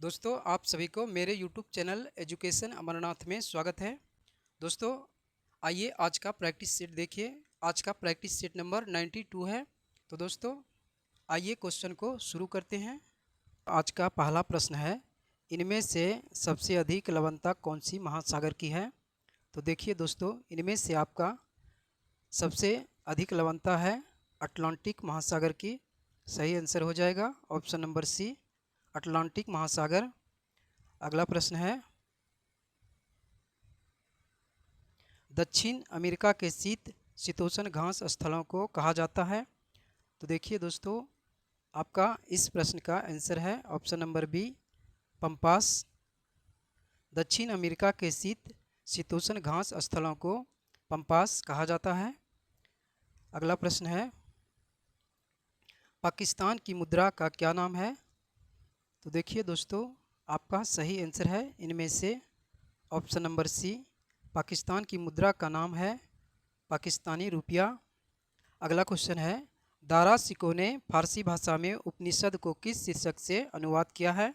दोस्तों, आप सभी को मेरे YouTube चैनल एजुकेशन अमरनाथ में स्वागत है। दोस्तों, आइए आज का प्रैक्टिस सेट देखिए। आज का प्रैक्टिस सेट नंबर 92 है। तो दोस्तों, आइए क्वेश्चन को शुरू करते हैं। आज का पहला प्रश्न है, इनमें से सबसे अधिक लवणता कौन सी महासागर की है? तो देखिए दोस्तों, इनमें से आपका सबसे अधिक लवणता है अटलांटिक महासागर की। सही आंसर हो जाएगा ऑप्शन नंबर सी, अटलांटिक महासागर। अगला प्रश्न है, दक्षिण अमेरिका के शीतोष्ण घास स्थलों को कहा जाता है? तो देखिए दोस्तों, आपका इस प्रश्न का आंसर है ऑप्शन नंबर बी, पंपास। दक्षिण अमेरिका के शीतोष्ण घास स्थलों को पंपास कहा जाता है। अगला प्रश्न है, पाकिस्तान की मुद्रा का क्या नाम है? तो देखिए दोस्तों, आपका सही आंसर है इनमें से ऑप्शन नंबर सी, पाकिस्तान की मुद्रा का नाम है पाकिस्तानी रुपया। अगला क्वेश्चन है, दारा शिकोह ने फारसी भाषा में उपनिषद को किस शीर्षक से अनुवाद किया है?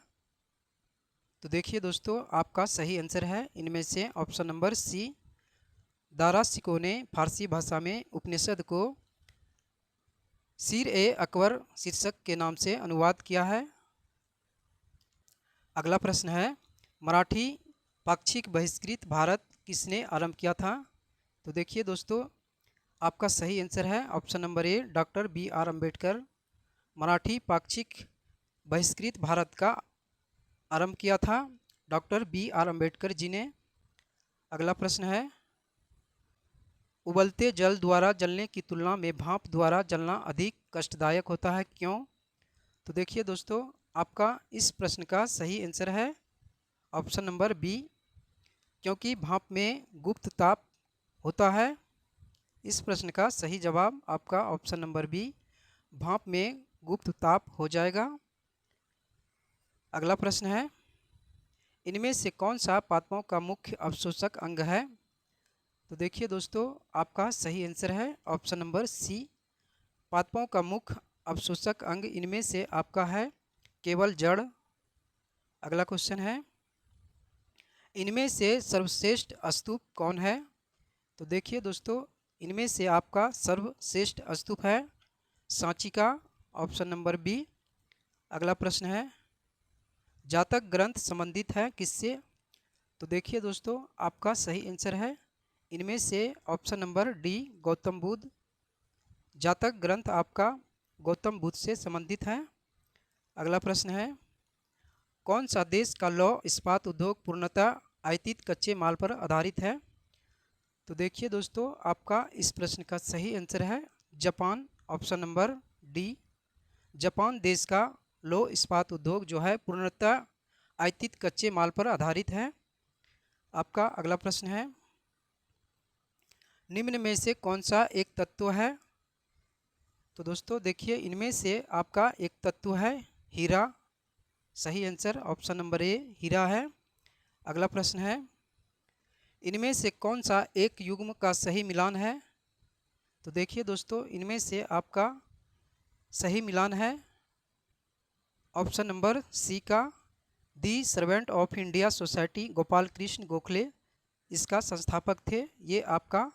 तो देखिए दोस्तों, आपका सही आंसर है इनमें से option number C, Dara Shikoh ने फारसी भाषा में उपनिषद को सीर ए अकबर शीर्षक के नाम से अनुवाद किया है। अगला प्रश्न है, मराठी पाक्षिक बहिष्कृत भारत किसने आरंभ किया था? तो देखिए दोस्तों, आपका सही आंसर है option number A, doctor B R Ambedkar. Marathi पाक्षिक बहिष्कृत भारत का आरंभ किया था doctor B R Ambedkar ji ने। अगला प्रश्न है, उबलते जल द्वारा जलने की तुलना में भाप द्वारा जलना अधिक कष्टदायक होता है, क्यों? तो देखिए दोस्तों, आपका इस प्रश्न का सही आंसर है ऑप्शन नंबर बी, क्योंकि भाप में गुप्त ताप होता है। इस प्रश्न का सही जवाब आपका ऑप्शन नंबर बी, भाप में गुप्त ताप हो जाएगा। अगला प्रश्न है, इनमें से कौन सा पादपों का मुख्य अवशोषक अंग है? तो देखिए दोस्तों, आपका सही आंसर है ऑप्शन नंबर सी, पादपों का मुख्य अवशोषक अंग इनमें से आपका है केवल जड़। अगला क्वेश्चन है, इनमें से सर्वश्रेष्ठ स्तूप कौन है? तो देखिए दोस्तों, इनमें से आपका सर्वश्रेष्ठ स्तूप है सांची का, ऑप्शन नंबर बी। अगला प्रश्न है, जातक ग्रंथ संबंधित है किससे? तो देखिए दोस्तों, आपका सही आंसर है इनमें से option number D, Gautam Buddha. जातक ग्रंथ आपका गौतम बुद्ध से संबंधित है। अगला प्रश्न है, कौन सा देश का लौह इस्पात उद्योग पूर्णतः आयातित कच्चे माल पर आधारित है? तो देखिए दोस्तों, आपका इस प्रश्न का सही आंसर है Japan, option number D. Japan देश का लौह इस्पात उद्योग जो है पूर्णतः आयातित कच्चे माल पर आधारित है। आपका अगला प्रश्न है, निम्न में से कौन सा एक तत्व है? तो दोस्तों देखिए, इनमें से आपका एक तत्व है हीरा। सही आंसर ऑप्शन नंबर ए, हीरा है। अगला प्रश्न है, इनमें से कौन सा एक युग्म का सही मिलान है? तो देखिए दोस्तों, इनमें से आपका सही मिलान है ऑप्शन नंबर सी का, the servant of India society, Gopal Krishna Gokhale इसका संस्थापक थे। ये आपका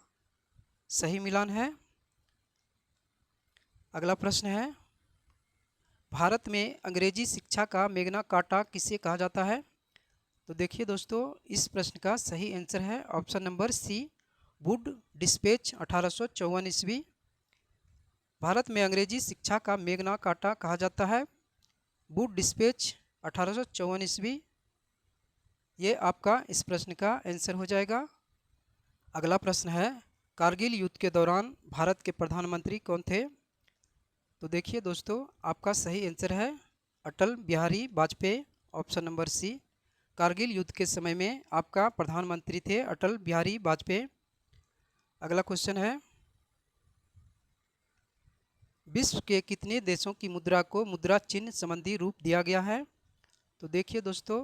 सही मिलान है। अगला प्रश्न है, भारत में अंग्रेजी शिक्षा का मैग्ना कार्टा किसे कहा जाता है? तो देखिए दोस्तों, इस प्रश्न का सही आंसर है option number C, Wood dispatch 1854 ईस्वी। भारत में अंग्रेजी शिक्षा का मैग्ना कार्टा कहा जाता है वुड डिस्पैच 1854 ईस्वी। ये आपका इस प्रश्न का आंसर हो जाएगा। अगला प्रश्न है, कारगिल युद्ध के दौरान भारत के प्रधानमंत्री कौन थे? तो देखिए दोस्तों, आपका सही आंसर है Atal Bihari Vajpayee, option number C. Kargil युद्ध के समय में आपका प्रधानमंत्री थे अटल बिहारी वाजपेयी। अगला क्वेश्चन है, विश्व के कितने देशों की मुद्रा को मुद्रा चिन्ह संबंधी रूप दिया गया है? तो देखिए दोस्तों,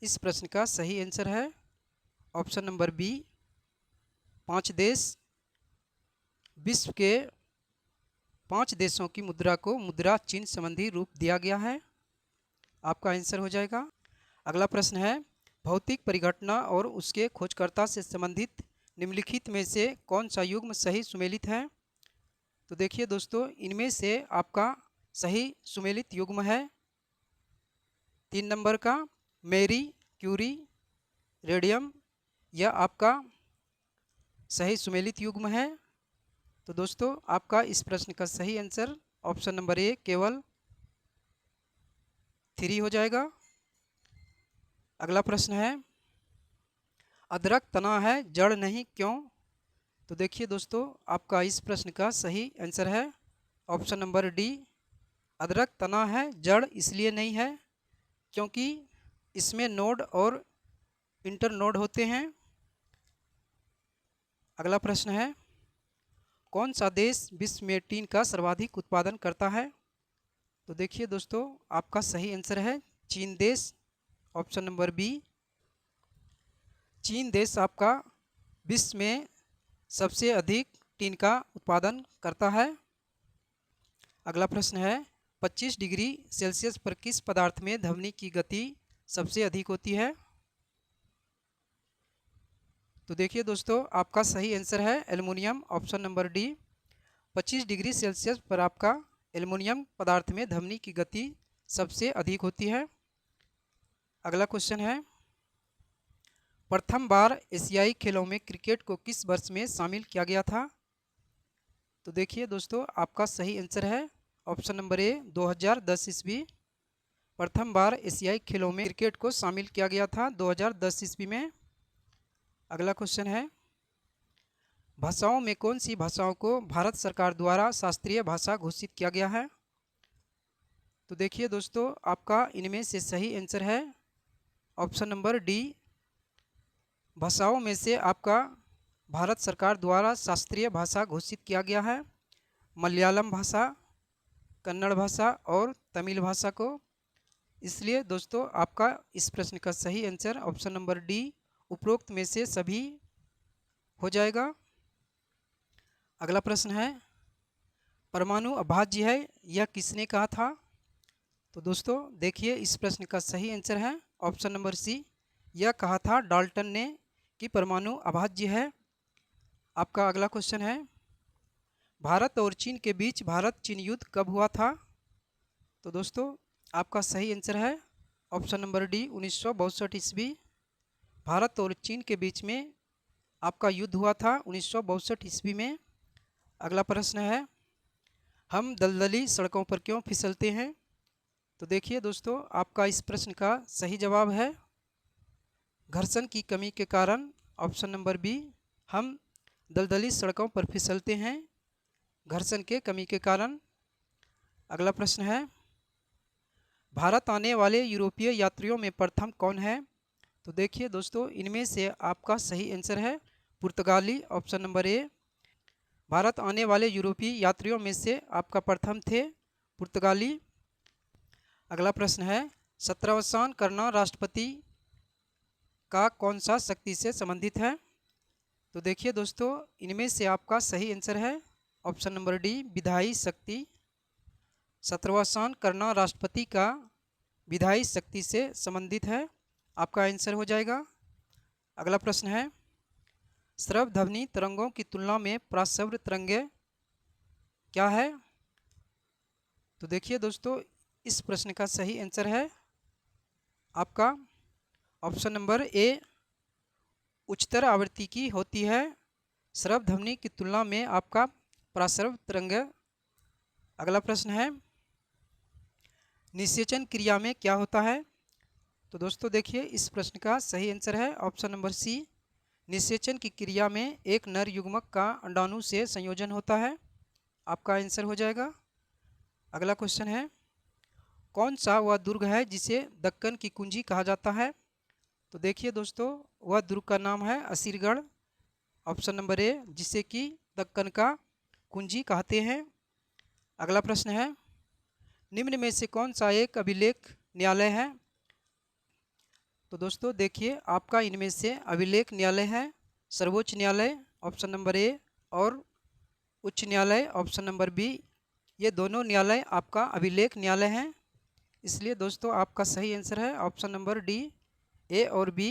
इस प्रश्न का सही आंसर है ऑप्शन नंबर बी, 5 देश। विश्व के 5 देशों की मुद्रा को मुद्रा चिन्ह संबंधी रूप दिया गया है। आपका आंसर हो जाएगा अगला प्रश्न है, भौतिक परिघटना और उसके खोजकर्ता से संबंधित निम्नलिखित में से कौन सा युग्म सही सुमेलित है। तो देखिए दोस्तों, इनमें से आपका सही सुमेलित युग्म है 3 नंबर का मैरी क्यूरी रेडियम, यह आपका सही सुमेलित युग्म है। तो दोस्तों, आपका इस प्रश्न का सही आंसर ऑप्शन नंबर ए केवल 3 हो जाएगा। अगला प्रश्न है, अदरक तना है जड़ नहीं क्यों। तो देखिए दोस्तों, आपका इस प्रश्न का सही आंसर है ऑप्शन नंबर डी, अदरक तना है जड़ इसलिए नहीं है क्योंकि इसमें नोड और इंटरनोड होते हैं। अगला प्रश्न है, कौन सा देश विश्व में टीन का सर्वाधिक उत्पादन करता है। तो देखिए दोस्तों, आपका सही आंसर है चीन देश, ऑप्शन नंबर बी। चीन देश आपका विश्व में सबसे अधिक टीन का उत्पादन करता है। अगला प्रश्न है, 25 डिग्री सेल्सियस पर किस पदार्थ में ध्वनि की गति सबसे अधिक होती है। तो देखिए दोस्तों, आपका सही आंसर है aluminium, option number D. 25 degree Celsius पर आपका एल्युमिनियम पदार्थ में ध्वनि की गति सबसे अधिक होती है। अगला क्वेश्चन है, प्रथम बार एशियाई खेलों में क्रिकेट को किस वर्ष में शामिल किया गया था। तो देखिए दोस्तों, आपका सही आंसर है ऑप्शन नंबर ए 2010 ईस्वी। प्रथम बार एशियाई खेलों में क्रिकेट को शामिल किया गया था 2010 ईस्वी में। अगला क्वेश्चन है, भाषाओं में कौन सी भाषाओं को भारत सरकार द्वारा शास्त्रीय भाषा घोषित किया गया है। तो देखिए दोस्तों, आपका इनमें से सही आंसर है ऑप्शन नंबर डी, भाषाओं में से आपका भारत सरकार द्वारा शास्त्रीय भाषा घोषित किया गया है मलयालम भाषा, कन्नड़ भाषा और तमिल भाषा को। इसलिए दोस्तों, आपका इस प्रश्न का सही आंसर ऑप्शन नंबर डी, उपरोक्त में से सभी हो जाएगा। अगला प्रश्न है, परमाणु अभाज्य है यह किसने कहा था। तो दोस्तों देखिए, इस प्रश्न का सही आंसर है ऑप्शन नंबर सी, यह कहा था डाल्टन ने कि परमाणु अभाज्य है। आपका अगला क्वेश्चन है, भारत और चीन के बीच भारत चीन युद्ध कब हुआ था। तो दोस्तों, आपका सही आंसर है ऑप्शन नंबर डी 1962 ईस्वी। भारत और चीन के बीच में आपका युद्ध हुआ था 1962 ईस्वी में। अगला प्रश्न है, हम दलदली सड़कों पर क्यों फिसलते हैं। तो देखिए दोस्तों, आपका इस प्रश्न का सही जवाब है घर्षण की कमी के कारण, ऑप्शन नंबर बी। हम दलदली सड़कों पर फिसलते हैं घर्षण के कमी के कारण। अगला प्रश्न है, भारत आने वाले यूरोपीय यात्रियों में प्रथम कौन है। तो देखिए दोस्तों, इनमें से आपका सही आंसर है पुर्तगाली, ऑप्शन नंबर ए। भारत आने वाले यूरोपीय यात्रियों में से आपका प्रथम थे पुर्तगाली। अगला प्रश्न है, सत्रावसान करना राष्ट्रपति का कौन सा शक्ति से संबंधित है। तो देखिए दोस्तों, इनमें से आपका सही आंसर है ऑप्शन नंबर डी, विधायी शक्ति। सत्रावसान करना राष्ट्रपति का विधायी शक्ति से संबंधित है, आपका आंसर हो जाएगा। अगला प्रश्न है, श्रवध्वनि तरंगों की तुलना में प्राश्रव्य तरंगें क्या है। तो देखिए दोस्तों, इस प्रश्न का सही आंसर है आपका ऑप्शन नंबर ए, उच्चतर आवृत्ति की होती है श्रवध्वनि की तुलना में आपका प्राश्रव्य तरंग। अगला प्रश्न है, निषेचन क्रिया में क्या होता है। तो दोस्तों देखिए, इस प्रश्न का सही आंसर है ऑप्शन नंबर सी, निषेचन की क्रिया में एक नर युग्मक का अंडाणु से संयोजन होता है, आपका आंसर हो जाएगा। अगला क्वेश्चन है, कौन सा वह दुर्ग है जिसे दक्कन की कुंजी कहा जाता है। तो देखिए दोस्तों, वह दुर्ग का नाम है असीरगढ़, ऑप्शन नंबर ए, जिसे कि दक्कन का कुंजी कहते हैं। अगला प्रश्न है, निम्न में से कौन सा एक अभिलेख न्यायालय है। तो दोस्तों देखिए, आपका इनमें से अभिलेख न्यायालय है सर्वोच्च न्यायालय, ऑप्शन नंबर ए, और उच्च न्यायालय, ऑप्शन नंबर बी। ये दोनों न्यायालय आपका अभिलेख न्यायालय हैं। इसलिए दोस्तों, आपका सही आंसर है ऑप्शन नंबर डी, ए और बी